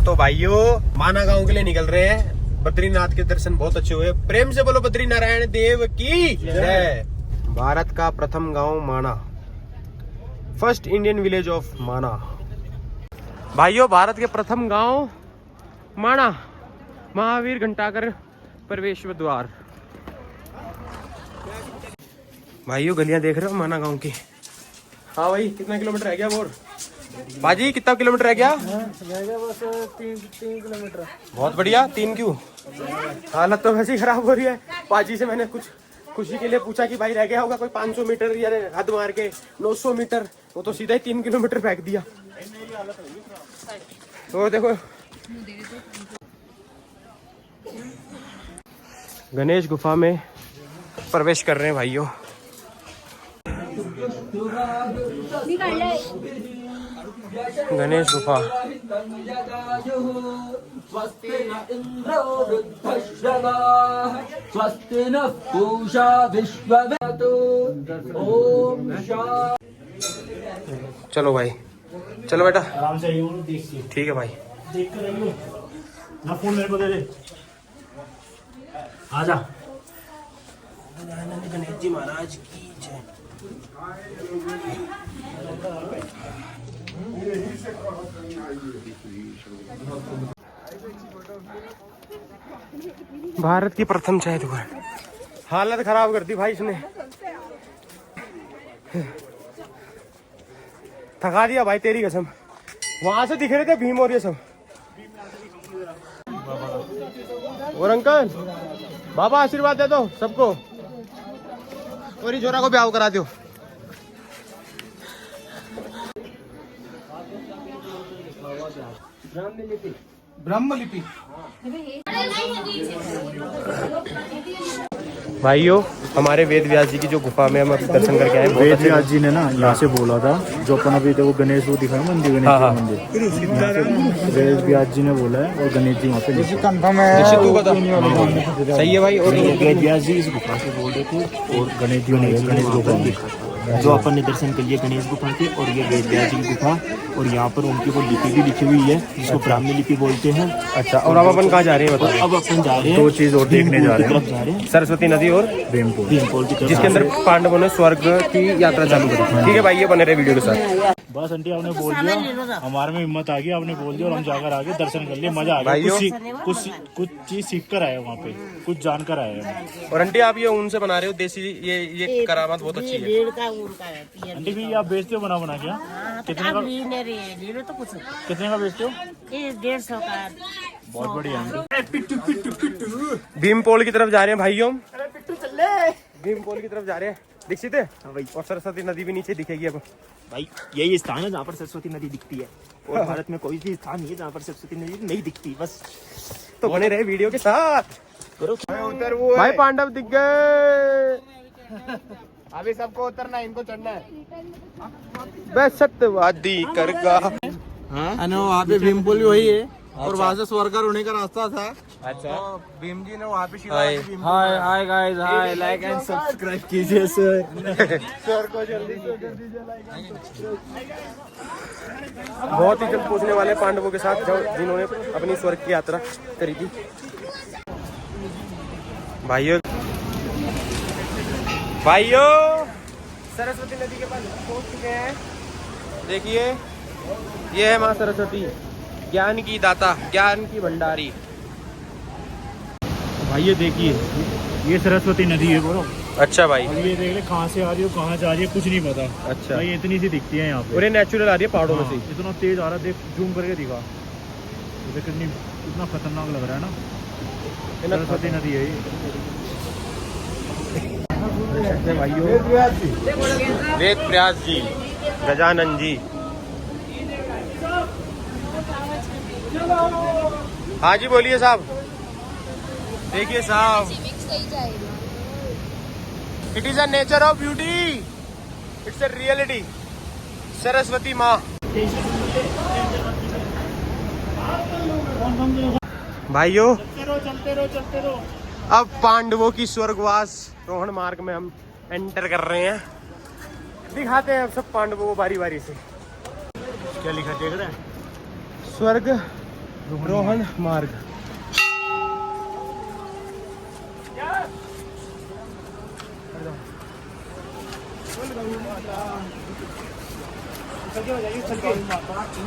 हाँ तो भाइयों माना गांव के लिए निकल रहे हैं। बद्रीनाथ के दर्शन बहुत अच्छे हुए। प्रेम से बोलो बद्री नारायण देव की जय। भारत का प्रथम गांव माना, फर्स्ट इंडियन विलेज ऑफ माना। भाइयों भारत के प्रथम गांव माना, महावीर घंटाकर प्रवेश द्वार। भाइयों गलियां देख रहे हो माना गांव की। हाँ भाई कितना किलोमीटर रह गया बोर? बाजी कितना किलोमीटर रह गया? बस 3 किलोमीटर। बहुत बढ़िया। 3 क्यों? हालत तो वैसे ही खराब हो रही है। बाजी से मैंने कुछ खुशी के लिए पूछा कि भाई रह गया होगा कोई 500 मीटर या हद मार के 900 मीटर। वो तो सीधा ही 3 किलोमीटर फेंक दिया। तो देखो गणेश गुफा में प्रवेश कर रहे हैं भाइयों। गणेश गुफा। चलो भाई चलो बेटा आराम से ठीक है भाई। देख कर रहियो ना, फोन मेरे को दे दे। आजा। गणेश जी महाराज की जय। भारत की प्रथम चाय दुकान। हालत खराब कर दी भाई इसने, थका दिया भाई तेरी कसम। वहां से दिख रहे थे भीम और ये सब। और अंकल बाबा आशीर्वाद दे दो सबको और ये जोरा को ब्याह करा दो। ब्रह्मलिपि। भाइयों हमारे वेद व्यास जी की जो गुफा में हम दर्शन करके आए। वेद व्यास जी ने ना यहाँ से बोला था, जो अपन अभी देखो गणेश वो दिखाया मंदिर, गणेश हाँ, जी मंदिर, वेद व्यास जी ने बोला है और गणेश जी वहाँ पे लिखे। तू बता। सही है भाई। और वेद व्यास जी इस गुफा से बोल रहे थे और गणेश जी ने गणेश गुफा लिखा था, जो अपन ने दर्शन कर लिए गणेश गुफा के। और ये वेद व्यास जी की गुफा, और यहाँ पर उनकी वो लिपि भी लिखी हुई है जिसको ब्राह्मणी लिपि बोलते हैं। अच्छा और अब अपन कहाँ जा रहे हैं बताओ? अब अपन जा रहे हैं 2 चीज और देखने जा रहे हैं, सरस्वती नदी और भीमपोल की तरफ, जिसके अंदर पांडवों ने स्वर्ग की यात्रा चालू करी। ठीक है भाई ये बने रहे वीडियो के साथ। बस आंटी आपने बोल दिया, हमारे में हिम्मत आ गई, आपने बोल दिया और हम जाकर आगे दर्शन कर लिए। मजा आ गया, कुछ चीज सीख कर आए वहाँ पे, कुछ जानकर आए हम। और आंटी आप ये ऊन से बना रहे हो देसी, ये करामात बहुत अच्छी है। आंटी भी आप बेचते हो बना क्या? कितने का बेचते हो? 150 का। बहुत बढ़िया आंटी। भीमपोल की तरफ जा रहे हैं भाइयों। भीमपोल की तरफ जा रहे हैं। दीक्षित है और सरस्वती नदी भी नीचे दिखेगी अब। भाई यही स्थान है जहाँ पर सरस्वती नदी दिखती है, और भारत में कोई भी स्थान नहीं है जहाँ पर सरस्वती नदी नहीं दिखती। बस तो बने रहे वीडियो के साथ। करो भाई पांडव दिख गए। अभी सबको उतरना है, इनको चढ़ना है। बस सत्यवादी करगा। वहाँ पे भीमपुल वही है और वहाँ से स्वर्ग होने का रास्ता था। अच्छा भीम जी ने वहाँ पे hi guys, hi like and subscribe कीजिए सर। स्वर्ग को जल्दी बहुत ही जल्द पूछने वाले पांडवों के साथ जिन्होंने अपनी स्वर्ग की यात्रा करी थी। भाइयों सरस्वती नदी के पास पहुंच चुके हैं। देखिए ये है माँ सरस्वती, ज्ञान की दाता, ज्ञान की भंडारी। भाई ये देखिए, ये सरस्वती नदी है बोलो। अच्छा भाई और ये देख ले कहाँ से आ रही है, कहाँ जा रही है, कुछ नहीं पता। अच्छा भाई इतनी सी दिखती है यहाँ पे, और ये नेचुरल आ रही है पहाड़ों में से। इतना तेज आ रहा है, देख जूम करके दिखा, कितना खतरनाक लग रहा है ना। सरस्वती नदी है ये। भाइयों वेद व्यास जी, गजानन जी। हाँ जी बोलिए साहब। देखिए साहब, it is a nature of beauty, it's a reality. Saraswati माँ। भाइयों चलते रहो। अब पांडवों की स्वर्गवास रोहण मार्ग में हम एंटर कर रहे हैं। दिखाते हैं अब सब पांडवों को बारी बारी से। क्या लिखा देख रहे हैं? स्वर्ग रोहन मार्ग।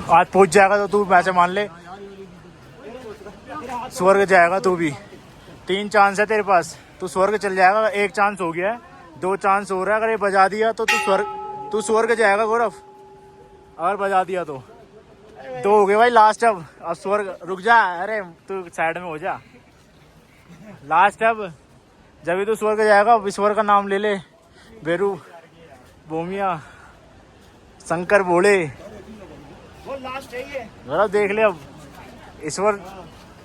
आज पहुंच जाएगा तो तू पैसे मान ले, स्वर्ग जाएगा तू भी। 3 चांस है तेरे पास, तू स्वर्ग चल जाएगा। 1 चांस हो गया है, 2 चांस हो रहा है। अगर ये बजा दिया तो तू स्वर्ग जाएगा गौरव। अगर बजा दिया तो 2 हो गए भाई लास्ट। अब स्वर्ग। रुक जा, अरे तू साइड में हो जा। लास्ट अब जब भी तू स्वर्ग जाएगा, ईश्वर का नाम ले ले। बेरू, बोमिया, शंकर बोले, वो लास्ट है ये। गौरव देख ले अब, ईश्वर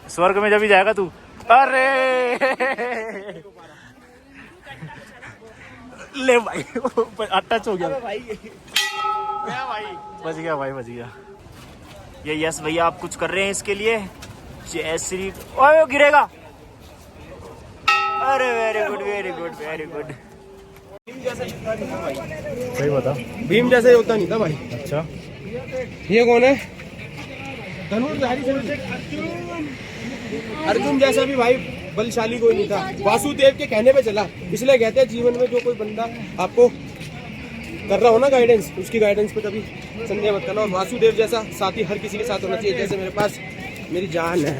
स्वर्ग में जब भी जाएगा तू। अरे ले भाई, टच हो गया भाई। बच गया भाई, बच गया। ये यस भैया आप कुछ कर रहे हैं इसके लिए। जय श्री। ओए गिरेगा। अरे very good, very good, very good. सही बता, भीम जैसे होता नहीं था भाई। अच्छा ये कौन है? धनुर्धारी अर्जुन जैसा भी भाई बलशाली कोई नहीं था। वासुदेव के कहने पे चला। इसलिए कहते हैं जीवन में जो कोई बंदा आपको कर रहा हो ना गाइडेंस, उसकी गाइडेंस पे कभी संदेह मत करना। और वासुदेव जैसा साथी हर किसी के साथ होना चाहिए। जैसे मेरे पास मेरी जान है।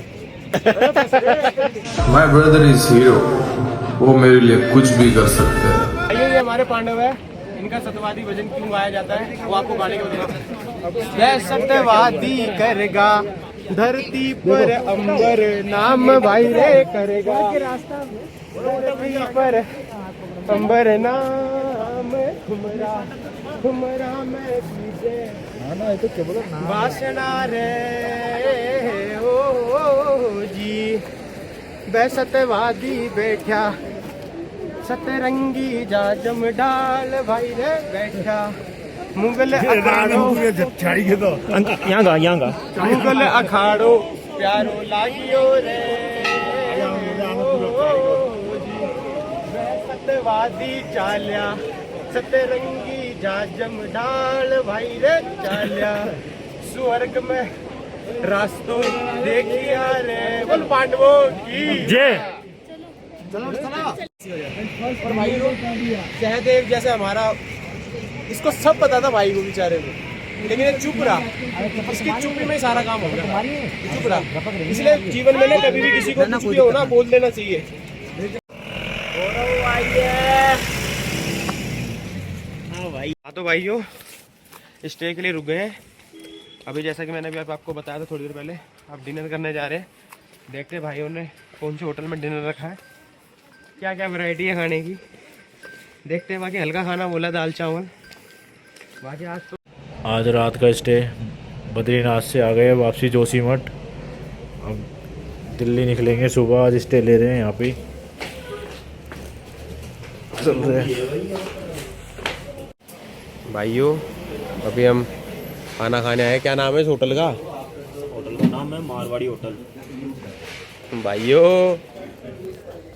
माय ब्रदर इज हीरो, वो मेरे लिए कुछ भी कर सकते हैं। ये हमारे पांडव है। इनका सत्यवादी भजन क्यों गाया जाता है वो आपको गाने के बदले। जय सत्यवादी करेगा धरती पर अंबर, नाम भाई रे करेगा धरती पर अंबर, नाम घुमरा घुमरा में वासना रे ओ जी। वह सत्यवादी बैठा सतरंगी जाजम डाल भाई रे बैठा। मुगल अखाड़ो यहाँ गा मुगल अखाड़ो प्यारो लागियो रे। सत्यवादी चाल्या सतरंगी जाजम डाल भाई रे चाल्या। स्वर्ग में रास्तों देखिया रे। बोल पांडवों की जय। और भाई सहदेव जैसे हमारा, इसको सब पता था भाई को बेचारे को, लेकिन ये चुप रहा। इसकी चुप्पी में ही सारा काम हो गया। चुप रहा। इसलिए जीवन में ना कभी भी किसी को कुछ भी हो ना बोल देना चाहिए। हाँ तो भाइयों स्टे के लिए रुक गए हैं। अभी जैसा कि मैंने अभी आपको बताया था थोड़ी देर पहले, आप डिनर करने जा रहे हैं। देखते हैं भाइयों ने कौन से होटल में डिनर रखा है, क्या क्या वैरायटी है खाने की, देखते हैं। बाकी हल्का खाना बोला, दाल चावल। बाकी आज रात का स्टे बद्रीनाथ से आ गए वापसी जोशीमठ। अब दिल्ली निकलेंगे सुबह। आज स्टे ले रहे हैं यहाँ पे, चल रहे हैं भाइयों। अभी हम खाना खाने आए। क्या नाम है इस होटल का? होटल का नाम है मारवाड़ी होटल। भाइयों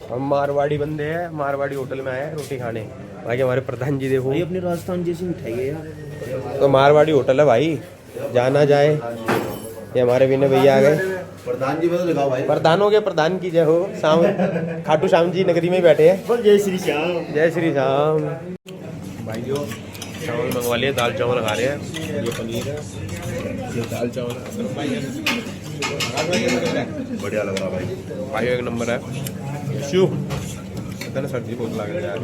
हम मारवाड़ी बंदे हैं, मारवाड़ी होटल में आए हैं रोटी खाने। बाकी हमारे प्रधान जी देखो, भाई अपने राजस्थान जैसी मिठाई है यार। तो मारवाड़ी होटल है भाई, जाना जाए। ये हमारे विनय भैया आ गए। प्रधान जी में लगाओ भाई। प्रधानों के प्रधान की जय हो। शाम खाटू श्याम जी नगरी में बैठे हैं। जय श्री श्याम, जय श्री राम। भाइयों चावल मंगवा लिए, दाल चावल खा रहे हैं। ये पनीर है, ये दाल चावल बढ़िया लग रहा भाई। भाइयों एक नंबर है। शिव इतना सब्जी बहुत लग रहा है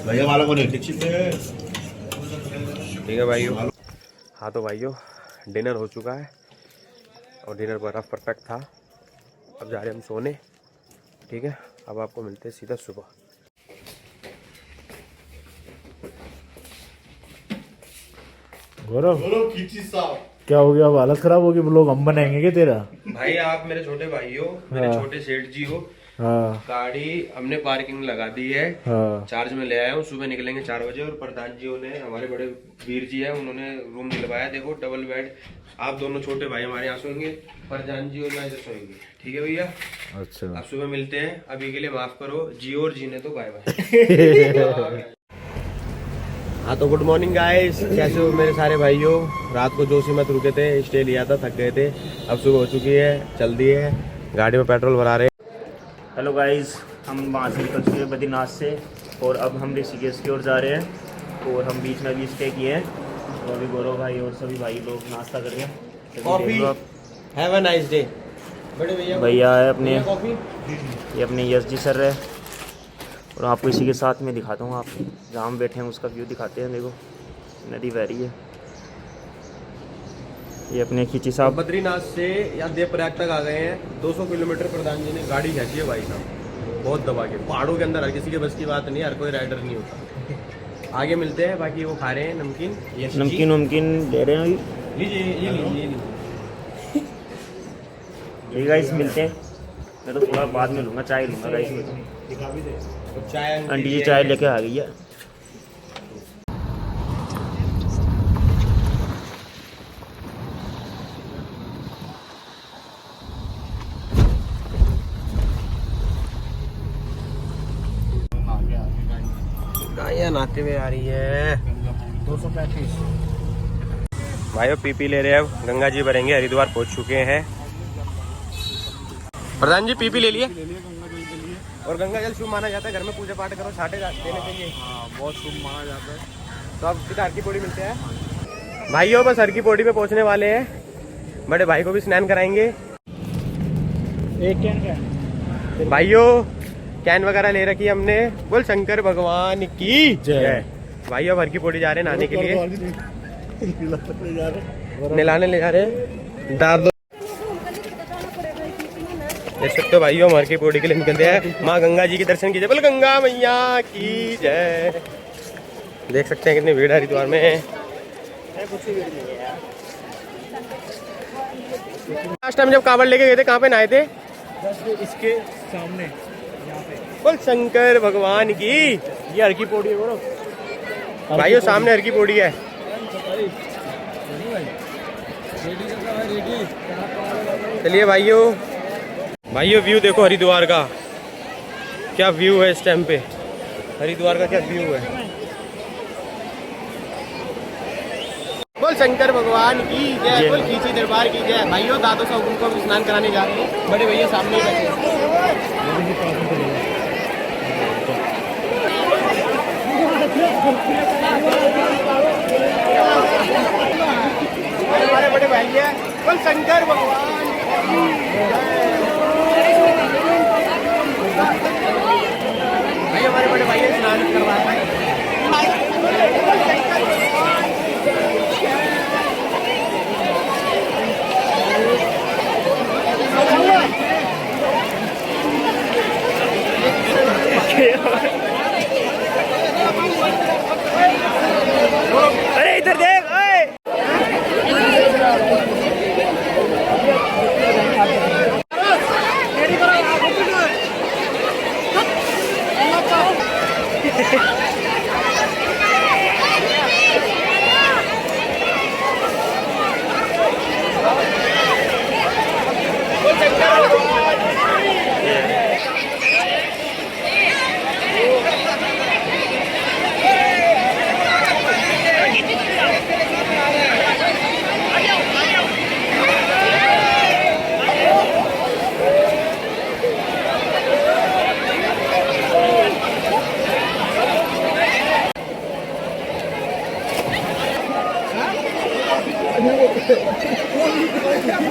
भैया वालों को नहीं। ठीक है भाइयों। हाँ तो भाइयों डिनर हो चुका है और डिनर बड़ा परफेक्ट था। अब जा रहे हम सोने। ठीक है, अब आपको मिलते हैं सीधा सुबह। गौरव क्या हो गया? अब हालत खराब होगी। लोग हम बनाएंगे क्या तेरा? भाई आप मेरे छोटे भाई हो, मेरे छोटे सेठ जी हो। हाँ गाड़ी हमने पार्किंग लगा दी है। हाँ चार्ज में ले आया हूँ। सुबह निकलेंगे 4 बजे। और प्रधान जी ने, हमारे बड़े वीर जी है, उन्होंने रूम दिलवाया। देखो डबल बेड। आप दोनों छोटे भाई हमारे यहाँ सोएंगे, प्रधान जी और मैं इधर सोएंगे। ठीक है भैया? अच्छा आप सुबह मिलते हैं। अभी के लिए माफ करो। जी और जीने तो बाय बाय। हाँ तो गुड मॉर्निंग गाइस, कैसे हो मेरे सारे भाइयों। रात को जोशीमठ रुके थे, स्टे लिया था, थक गए थे। अब सुबह हो चुकी है, चल दी है, गाड़ी में पेट्रोल भरा रहे हैं। हेलो गाइस, हम वहाँ से निकल चुके हैं बद्रीनाथ से और अब हम ऋषिकेश की ओर जा रहे हैं और हम बीच में भी स्टे किए हैं। तो अभी गौरव भाई और सभी भाई लोग नाश्ता कर रहे हैं। Coffee, have a nice day. बड़े भैया है अपने, कॉफी। ये अपने यश जी सर है और आपको इसी के साथ में दिखाता हूँ। आप जहाँ हम बैठे हैं उसका व्यू दिखाते हैं। देखो नदी बह रही है। ये अपने खींची साहब बद्रीनाथ से या देवप्रयाग तक आ गए हैं। 200 किलोमीटर प्रधान जी ने गाड़ी खींची है भाई साहब, बहुत दबा के। पहाड़ों के अंदर हर किसी के बस की बात नहीं, हर कोई राइडर नहीं होता। आगे मिलते हैं, बाकी वो खा रहे हैं नमकीन। नमकीन वमकीन ले रहे हैं अभी। लीजिए, ये लीजिए। ये गाइस मिलते हैं। मैं तो थोड़ा बाद में लूँगा, चाय लूँगा गाइस में। चाय आंटी जी चाय लेके आ गई है। गायें नहाते हुए आ रही है। 235 भाइयों पीपी ले रहे हैं। अब गंगा जी भरेंगे, हरिद्वार पहुंच चुके हैं। प्रधान जी पीपी ले लिए और गंगा जल शुभ माना जाता है। घर में पूजा पाठ करो, छाटे देने के लिए बहुत शुभ माना जाता है। तो अब सीधा हर की पौड़ी मिलते हैं भाइयों। बस हर की पौड़ी पे पहुंचने वाले हैं। बड़े भाई को भी स्नान कराएंगे। एक कैन भाइयों कैन वगैरह ले रखी है हमने। बोल शंकर भगवान की जय। भाइयों अब हर की पौड़ी जा रहे हैं नहाने के लिए, नहलाने ले जा रहे हैं। दार दो देख सकते हो भाइयों, हम हर की पौड़ी के लिए निकलते हैं। माँ गंगा जी के दर्शन कीजिए। बोल गंगा मैया की जय। देख सकते हैं कितनी भीड़ है हरिद्वार में। लास्ट टाइम जब कांवड़ लेके गए थे, कहाँ पे नहाए थे? इसके सामने बोल शंकर भगवान की। ये हर की पौड़ी है बोलो भाइयों, सामने हर की पौड़ी है। चलिए भाइयों, भाइयों व्यू देखो हरिद्वार का, क्या व्यू है इस टाइम पे। हरिद्वार का क्या व्यू है। बोल शंकर भगवान की जय। बोल खींची दरबार की जय। भाइयों दादो साहब उनको भी स्नान कराने जा रहे हैं। बड़े भैया सामने ही बैठे हमारे बड़े भाई है। बोल शंकर भगवान भाई, हमारे बड़े भाई स्नान करवा रहे हैं। अरे इधर देख।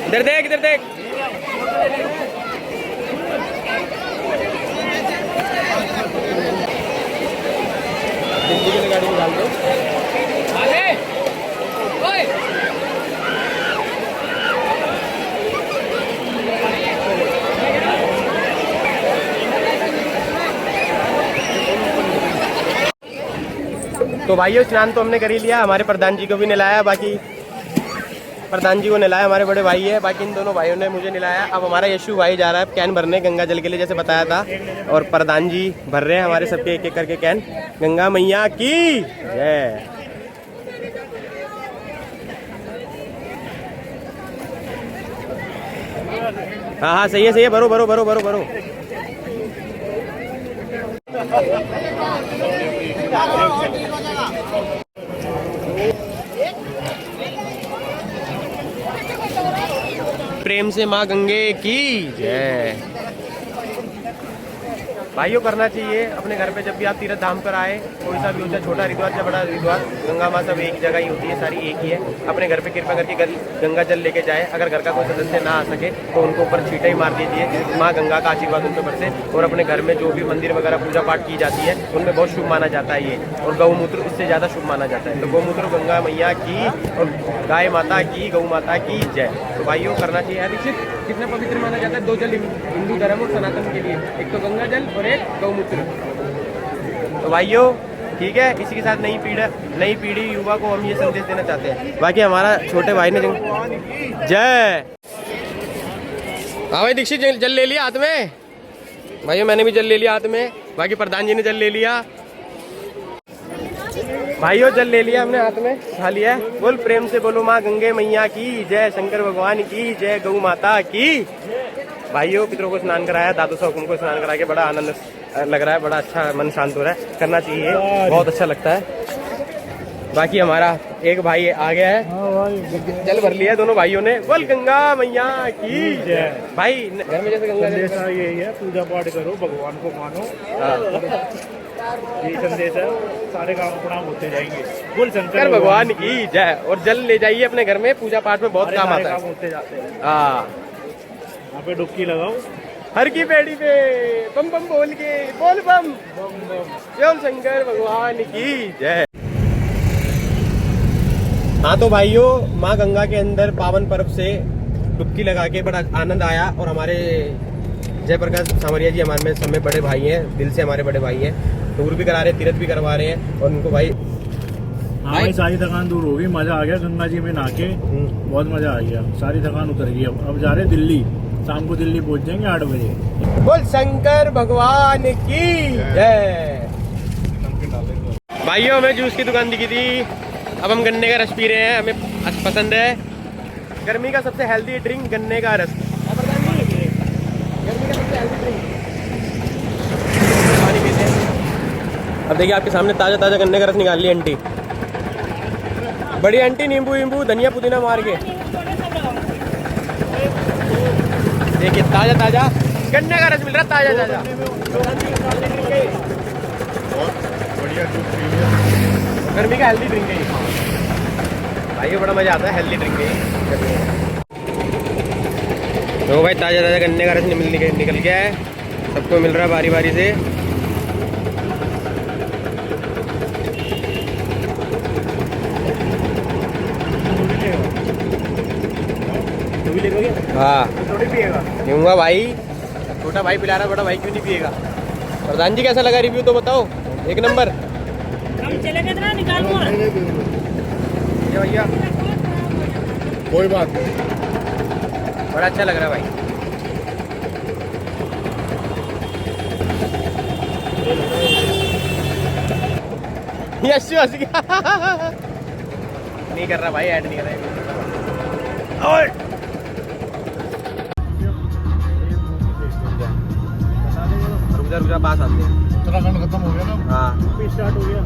इधर देख, इधर देख। गाड़ी में डाल दो। तो भाइयों स्नान तो हमने कर ही लिया। हमारे प्रधान जी को भी नहलाया, बाकी प्रधान जी को नहलाया, हमारे बड़े भाई है। बाकी इन दोनों भाइयों ने मुझे नहलाया। अब हमारा यशु भाई जा रहा है कैन भरने गंगा जल के लिए, जैसे बताया था। और प्रधान जी भर रहे हैं हमारे सबके एक एक करके कैन। गंगा मैया की जय। हाँ हाँ सही है, भरो भरो भरो भरो भरो। प्रेम से माँ गंगे की जय। भाइयों करना चाहिए अपने घर पे जब भी आप तीर्थ धाम पर आए, कोई सा भी हो, चाहे छोटा हरिद्वार चाहे बड़ा हरिद्वार, गंगा माँ सब एक जगह ही होती है, सारी एक ही है। अपने घर पे कृपा करके गंगा जल लेके जाए। अगर घर का कोई सदस्य ना आ सके तो उनको ऊपर छींटा ही मार दीजिए, माँ गंगा का आशीर्वाद उन पर बरसे। और अपने घर में जो भी मंदिर वगैरह पूजा पाठ की जाती है उनमें बहुत शुभ माना जाता है ये, और गौमूत्र इससे ज़्यादा शुभ माना जाता है। तो गौमूत्र गंगा मैया की और गाय माता की, गौ माता की जय। तो भाइयों करना चाहिए। अभिषेक कितना पवित्र माना जाता है? 2 जल हिंदू धर्म और सनातन के लिए, एक तो गंगा जल और एक गौमूत्र। तो भाइयों ठीक है, इसी के साथ नई पीढ़ी युवा को हम ये संदेश देना चाहते हैं। बाकी हमारा छोटे भाई ने जय। हाँ भाई दीक्षित जल ले लिया हाथ में। भाइयों मैंने भी जल ले लिया हाथ में, बाकी प्रधान जी ने जल ले लिया। भाइयों जल ले लिया हमने हाथ में, खा लिया। बोल प्रेम से बोलो माँ गंगे मैया की जय, शंकर भगवान की जय, गौ माता की। भाइयों पितरों को स्नान कराया, दादू साहब को स्नान करा के बड़ा आनंद लग रहा है, बड़ा अच्छा मन शांत हो रहा है। करना चाहिए, बहुत अच्छा लगता है। बाकी हमारा एक भाई आ गया है, जल भर लिया दोनों भाइयों ने। बोल गंगा मैया की जय। भाई घर में जैसे गंगा जैसा यही है, पूजा पाठ करो, भगवान को मानो, यही संदेश है। सारे काम प्रणाम होते जाएंगे। बोल शंकर भगवान की जय। और जल ले जाइए अपने घर में, पूजा पाठ में बहुत काम आता है। होते जाते हैं। हाँ यहाँ पे डुबकी लगाओ हर की पेड़ी पे, बम बम बोल के, बोल बम बोल शंकर भगवान की जय। हाँ तो भाइयों माँ गंगा के अंदर पावन पर्व से डुबकी लगा के बड़ा आनंद आया। और हमारे जयप्रकाश सामरिया जी हमारे में समय बड़े भाई हैं, दिल से हमारे बड़े भाई हैं। टूर भी करा रहे हैं, तीर्थ भी करवा रहे हैं। और उनको भाई हाँ भाई सारी थकान दूर होगी, मजा आ गया गंगा जी में नहा के, बहुत मजा आ गया, सारी थकान उतर गई। अब जा रहे दिल्ली, शाम को दिल्ली पहुंच जाएंगे 8 बजे। बोल शंकर भगवान की जय। भाइयों हमें जूस की दुकान दिखी थी, अब हम गन्ने का रस पी रहे हैं, हमें पसंद है। गर्मी का सबसे हेल्दी ड्रिंक गन्ने का रस। गर्मी का सबसे हेल्दी ड्रिंक पानी पीते हैं। अब देखिए आपके सामने ताजा ताजा गन्ने का रस निकाल लिया आंटी, बड़ी आंटी, नींबू वींबू धनिया पुदीना मार के। देखिए ताजा ताजा गन्ने का रस मिल रहा है, ताजा ताजा। गर्मी का हेल्दी ड्रिंक है भाइयों, बड़ा मजा आता है हेल्दी ड्रिंक है। तो भाई ताजा ताजा गन्ने का रस निकल गया है, सबको मिल रहा है बारी बारी से। हाँ पीऊंगा भाई, छोटा भाई पिला रहा, बड़ा भाई क्यों नहीं पिएगा। प्रधान जी कैसा लगा रिव्यू तो बताओ, एक नंबर। भैया कोई बात नहीं, बड़ा अच्छा लग रहा है भाई। यशु हंस गया। नहीं कर रहा भाई, ऐड नहीं कर रहा है। रुक पास आते हैं, उत्तराखंड खत्म हो गया ना। हाँ स्टार्ट हो गया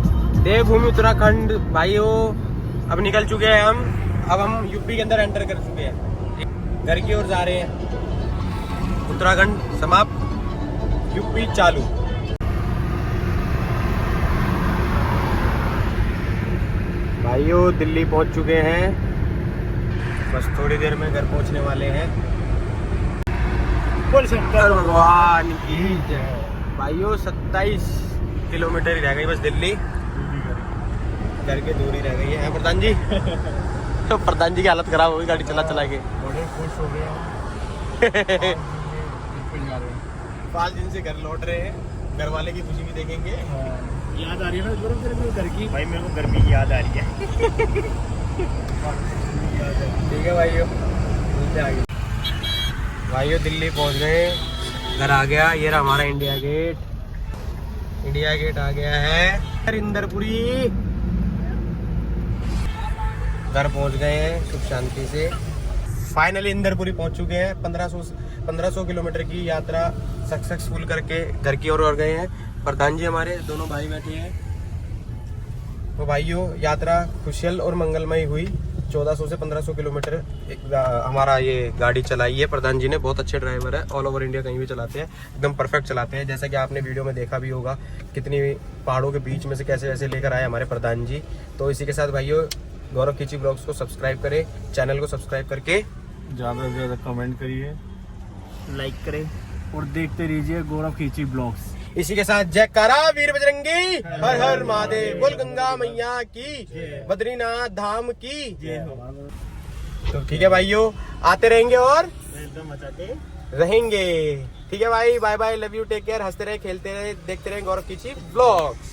देवभूमि उत्तराखंड। भाइयों अब निकल चुके हैं हम, अब हम यूपी के अंदर एंटर कर चुके हैं, घर की ओर जा रहे हैं। उत्तराखंड समाप्त, यूपी चालू। भाइयों दिल्ली पहुंच चुके हैं, बस थोड़ी देर में घर पहुंचने वाले हैं। बोल शंकर भगवान की जय। भाइयों 27 किलोमीटर ही रह गई बस दिल्ली, घर की दूरी रह गई है। प्रधान जी तो प्रधान जी की हालत खराब हो गई गाड़ी चला चला के। बड़े खुश हो गए 5 दिन से घर लौट रहे हैं, घर वाले की खुशी भी देखेंगे। याद आ रही है ना तेरे घर की? भाई मेरे को गर्मी की याद आ रही है। ठीक है भाइयों, मिलते आगे। भाइयों दिल्ली पहुंच गए, घर आ गया। ये रहा हमारा इंडिया गेट, इंडिया गेट आ गया है। इंदरपुरी घर पहुंच गए हैं सुख शांति से। फाइनली इंदरपुरी पहुंच चुके हैं। 1500 किलोमीटर की यात्रा सक्सेसफुल करके घर की ओर गए हैं। प्रधान जी हमारे दोनों भाई बैठे हैं। तो भाइयों यात्रा कुशल और मंगलमय हुई। 1400 से 1500 किलोमीटर हमारा ये गाड़ी चलाई है। प्रधान जी ने बहुत अच्छे ड्राइवर है, ऑल ओवर इंडिया कहीं भी चलाते हैं, एकदम परफेक्ट चलाते हैं। जैसा कि आपने वीडियो में देखा भी होगा कितनी पहाड़ों के बीच में से कैसे कैसे लेकर आए हमारे प्रधान जी। तो इसी के साथ भाइयों गौरव खींची ब्लॉग्स को सब्सक्राइब करें, चैनल को सब्सक्राइब करके ज़्यादा से ज़्यादा कमेंट करिए, लाइक करें। और देखते रहिए गौरव खींची ब्लॉग्स। इसी के साथ जयकारा वीर बजरंगी, हर हर महादेव, बोल गंगा मैया की, बद्रीनाथ धाम की। तो ठीक है भाइयों, आते रहेंगे और रहेंगे। ठीक है भाई, bye bye, love you, take care, हंसते रहे, खेलते रहे, देखते रहे गौरव खींची ब्लॉग्स।